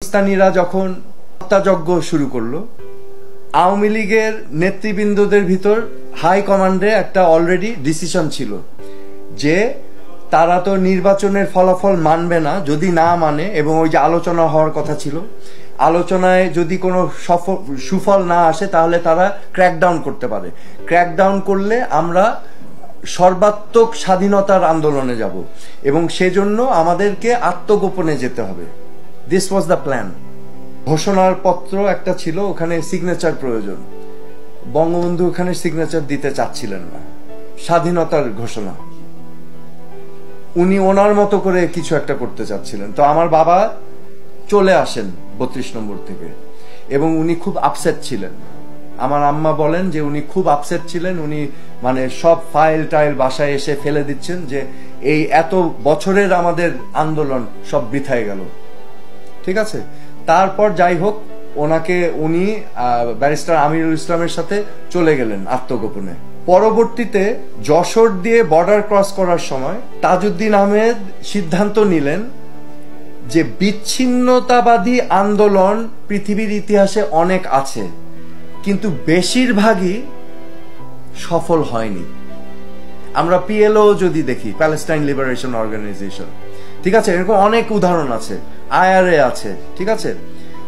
পাকিস্তানিরা যখন হত্যাযজ্ঞ শুরু করলো, আওয়ামী লীগের নেতৃবৃন্দদের ভিতর হাই কমান্ডে একটা অলরেডি ডিসিশন ছিল যে তারা তো নির্বাচনের ফলাফল মানবে না, যদি না মানে, এবং ওই যে আলোচনা হওয়ার কথা ছিল, আলোচনায় যদি কোনো সুফল না আসে তাহলে তারা ক্র্যাকডাউন করতে পারে। ক্র্যাকডাউন করলে আমরা সর্বাত্মক স্বাধীনতার আন্দোলনে যাব এবং সেজন্য আমাদেরকে আত্মগোপনে যেতে হবে। This was the plan. ঘোষণার পত্র একটা ছিল, ওখানে সিগনেচার প্রয়োজন। বঙ্গবন্ধু ওখানে সিগনেচার দিতে চাচ্ছিলেন না। স্বাধীনতার ঘোষণা, উনি ওনার মতো করে কিছু একটা করতে চাচ্ছিলেন। তো আমার বাবা চলে আসেন 32 নম্বর থেকে এবং উনি খুব আপসেট ছিলেন। আমার আম্মা বলেন যে উনি খুব আপসেট ছিলেন, উনি মানে সব ফাইল টাইল বাসায় এসে ফেলে দিচ্ছেন যে এই এত বছরের আমাদের আন্দোলন সব বৃথায় গেল। ঠিক আছে, তারপর যাই হোক উনি ব্যারিস্টার আমিরুল ইসলামের সাথে চলে গেলেন আত্মগোপনে। পরবর্তীতে যশোর দিয়ে বর্ডার ক্রস করার সময় তাজউদ্দিন আহমেদ সিদ্ধান্ত নিলেন যে বিচ্ছিন্নতাবাদী আন্দোলন পৃথিবীর ইতিহাসে অনেক আছে, কিন্তু বেশিরভাগই সফল হয়নি। আমরা পিএলও যদি দেখি, প্যালেস্টাইন লিবারেশন অর্গানাইজেশন, ঠিক আছে, এরকম অনেক উদাহরণ আছে, আইআরএ আছে, ঠিক আছে।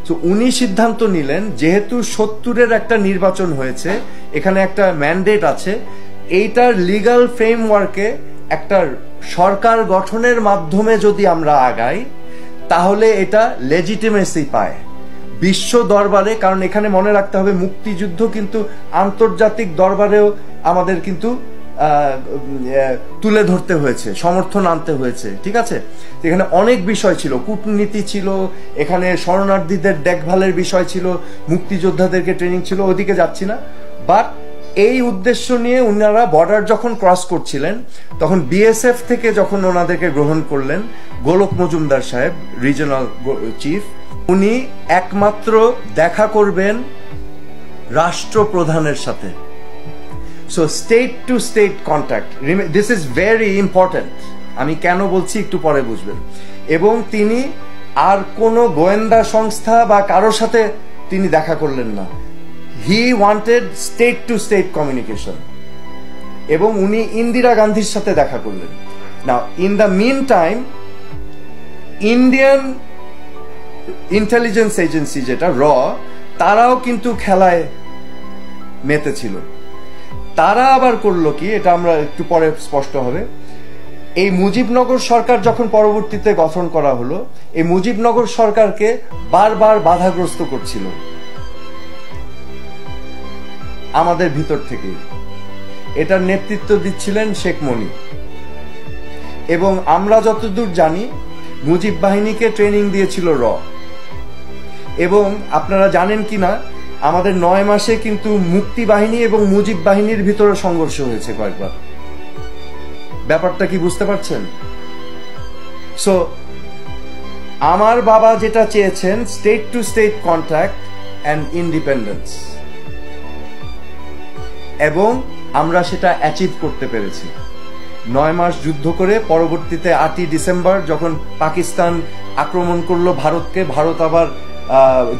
তো উনি সিদ্ধান্ত নিলেন যেহেতু 70-এর একটা নির্বাচন হয়েছে, এখানে একটা ম্যান্ডেট আছে, এইটার লিগ্যাল ফ্রেমওয়ার্কে একটা সরকার গঠনের মাধ্যমে যদি আমরা আগাই তাহলে এটা লেজিটিমেসি পায় বিশ্ব দরবারে। কারণ এখানে মনে রাখতে হবে মুক্তিযুদ্ধ কিন্তু আন্তর্জাতিক দরবারেও আমাদের কিন্তু তুলে ধরতে হয়েছে, সমর্থন আনতে হয়েছে, ঠিক আছে। এখানে অনেক বিষয় ছিল, কূটনীতি ছিল, এখানে শরণার্থীদের দেখভালের বিষয় ছিল, মুক্তিযোদ্ধাদেরকে ট্রেনিং ছিল, ওদিকে যাচ্ছি না। বাট এই উদ্দেশ্য নিয়ে উনারা বর্ডার যখন ক্রস করছিলেন তখন বিএসএফ থেকে যখন ওনাদেরকে গ্রহণ করলেন গোলক মজুমদার সাহেব, রিজিওনাল চিফ, উনি একমাত্র দেখা করবেন রাষ্ট্রপ্রধানের সাথে। So state to state contact, this is very important. আমি কেন বলছি একটু পরে বুঝবেন। এবং তিনি আর কোনো গোয়েন্দা সংস্থা বা কারোর সাথে তিনি দেখা করলেন না। He wanted state to state communication. এবং উনি ইন্দিরা গান্ধীর সাথে দেখা করলেন। Now in the meantime Indian intelligence agency যেটা তারাও কিন্তু খেলায় মেতেছিল। তারা আবার করলো কি, এটা আমরা একটু পরে স্পষ্ট হবে। এই মুজিবনগর সরকার যখন পরবর্তীতে গঠন করা হলো, এই মুজিবনগর সরকারকে বারবার বাধাগ্রস্ত করছিল আমাদের ভিতর থেকে। এটার নেতৃত্ব দিচ্ছিলেন শেখ মনি। এবং আমরা যতদূর জানি মুজিব বাহিনীকে ট্রেনিং দিয়েছিল এবং আপনারা জানেন কিনা আমাদের 9 মাসে কিন্তু মুক্তি বাহিনী এবং মুজিব বাহিনীর ভিতরে সংঘর্ষ হয়েছে কয়েকবার। ব্যাপারটা কি বুঝতে পারছেন? সো আমার বাবা যেটা চেয়েছেন state to state contact and independence, এবং আমরা সেটা অ্যাচিভ করতে পেরেছি। 9 মাস যুদ্ধ করে পরবর্তীতে 8ই ডিসেম্বর যখন পাকিস্তান আক্রমণ করলো ভারতকে, ভারত আবার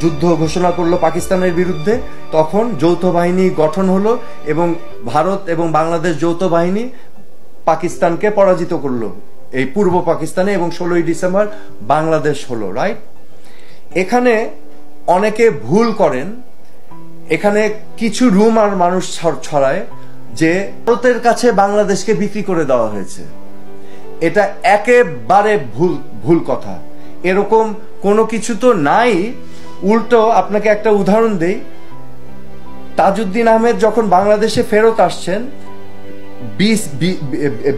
যুদ্ধ ঘোষণা করলো পাকিস্তানের বিরুদ্ধে, তখন যৌথ বাহিনী গঠন হলো এবং ভারত এবং বাংলাদেশ যৌথ বাহিনী পাকিস্তানকে পরাজিত করলো এই পূর্ব পাকিস্তানে, এবং 16ই ডিসেম্বর বাংলাদেশ হলো, রাইট। এখানে অনেকে ভুল করেন, এখানে কিছু রুমার মানুষ ছড়ায় যে ভারতের কাছে বাংলাদেশকে বিক্রি করে দেওয়া হয়েছে। এটা একেবারে ভুল কথা। এরকম কোনো কিছু তো নাই। উল্টো আপনাকে একটা উদাহরণ দেই। তাজউদ্দিন আহমেদ যখন বাংলাদেশে ফেরত আসছেন,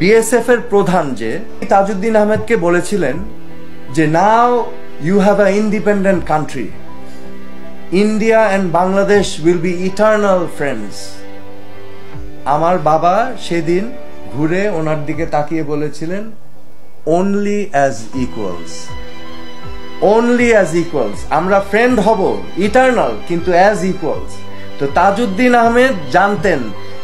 বিএসএফ এর প্রধান যে তাজউদ্দিন আহমেদকে বলেছিলেন যে now you have a independent country, India and Bangladesh will be eternal friends. আমার বাবা সেদিন ঘুরে ওনার দিকে তাকিয়ে বলেছিলেন only as equals, only as equals. আমরা ফ্রেন্ড হব ইটার্নাল, কিন্তু অ্যাজ ইকুয়ালস। তো তাজউদ্দিন আহমেদ জানতেন,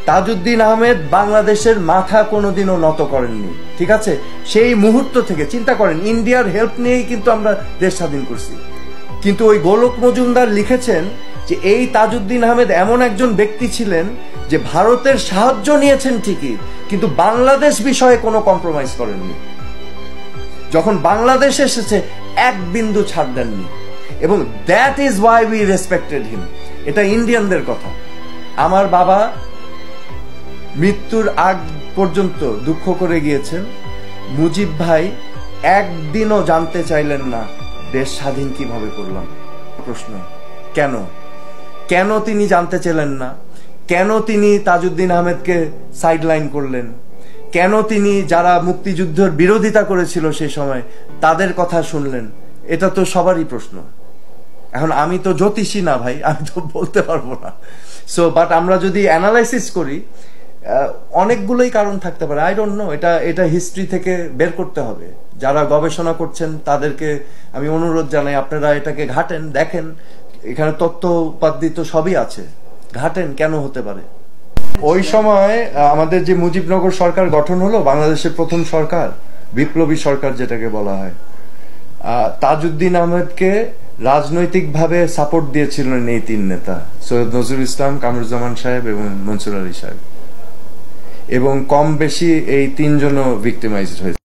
তাজউদ্দিন আহমেদ বাংলাদেশের মাথা কোনোদিনও নত করেননি, ঠিক আছে। সেই মুহূর্ত থেকে চিন্তা করেন, ইন্ডিয়ার হেল্প নিয়েই কিন্তু আমরা দেশ স্বাধীন করছি। কিন্তু ওই গোলক মজুমদার লিখেছেন যে এই তাজউদ্দিন আহমেদ এমন একজন ব্যক্তি ছিলেন যে ভারতের সাহায্য নিয়েছেন ঠিকই, কিন্তু বাংলাদেশ বিষয়ে কোনো কম্প্রোমাইজ করেননি। যখন বাংলাদেশ এসেছে এক বিন্দু ছাড় দেননি, এবং that is why we respected him. এটা ইন্ডিয়ানদের কথা। আমার বাবা মৃত্যুর আগ পর্যন্ত দুঃখ করে গিয়েছেন, মুজিব ভাই একদিনও জানতে চাইলেন না দেশ স্বাধীন কিভাবে করলাম। প্রশ্ন, কেন কেন তিনি জানতে চাইলেন না? কেন তিনি তাজউদ্দিন আহমেদকে সাইডলাইন করলেন? কেন তিনি যারা মুক্তিযুদ্ধের বিরোধিতা করেছিল সেই সময় তাদের কথা শুনলেন? এটা তো সবারই প্রশ্ন। এখন আমি তো জ্যোতিষী না ভাই, আমি তো বলতে পারবো না। সো বাট আমরা যদি অ্যানালাইসিস করি, অনেকগুলোই কারণ থাকতে পারে। আই ডোন্ট নো, এটা হিস্ট্রি থেকে বের করতে হবে। যারা গবেষণা করছেন তাদেরকে আমি অনুরোধ জানাই, আপনারা এটাকে ঘাটেন, দেখেন, এখানে তথ্য উপাত্তি তো সবই আছে, ঘাটেন কেন হতে পারে। ওই সময় আমাদের যে মুজিবনগর সরকার গঠন হলো, বাংলাদেশের প্রথম সরকার, বিপ্লবী সরকার যেটাকে বলা হয়, তাজউদ্দিন আহমেদকে রাজনৈতিকভাবে সাপোর্ট দিয়েছিলেন এই তিন নেতা, সৈয়দ নজরুল ইসলাম, কামরুজ্জামান সাহেব এবং মনসুর আলী সাহেব, এবং কম বেশি এই তিনজনও ভিক্টিমাইজড হয়েছে।